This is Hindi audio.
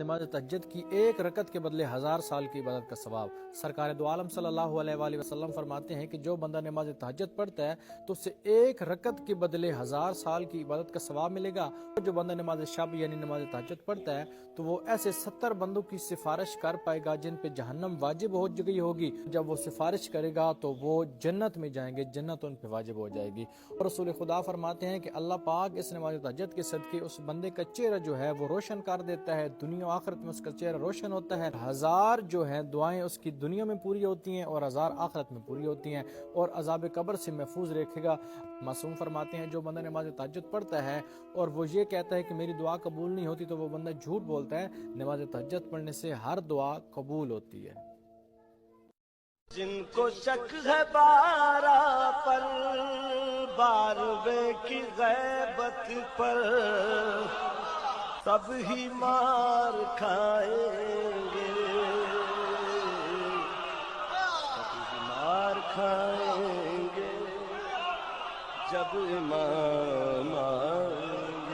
नमाज तहज्जुद की एक रकत के बदले 1000 साल की इबादत का सवाब। सरकार दो आलम सल्लल्लाहु अलैहि वसल्लम फरमाते हैं कि जो बंदा नमाज तहज्जुद पढ़ता है तो उसे एक रकत के बदले 1000 साल की इबादत का सवाब मिलेगा। जो बंदा नमाज शब यानी नमाज तहज्जुद पढ़ता है तो वो ऐसे 70 बंदों की सिफारिश कर पाएगा जिन पे जहन्नम वाजिब हो गई होगी। जब वो सिफारिश करेगा तो वो जन्नत में जाएंगे, जन्नत उन पे वाजिब हो जाएगी। और रसूल खुदा फरमाते हैं कि अल्लाह पाक इस नमाज तहज्जुद के सदके उस बंदे का चेहरा जो है वो रोशन कर देता है, दुनिया आखिरत में उसका चेहरा रोशन होता है। 1000 जो है दुआएं उसकी दुनिया में पूरी होती हैं और 1000 आखिरत में पूरी होती हैं और अजाब कब्र से महफूज रखेगा। मासूम फरमाते हैं जो बंदा नमाज तहज्जुद पढ़ता है और वो ये कहता है कि मेरी दुआ कबूल नहीं होती तो वो बंदा झूठ बोलता है। नमाज तहज्जुद पढ़ने से हर दुआ कबूल होती है। जिनको शक है बारा पर, बारवे की गैबत पर, सब ही मार खाएंगे, सब ही मार खाएंगे जब इमाम आएंगे।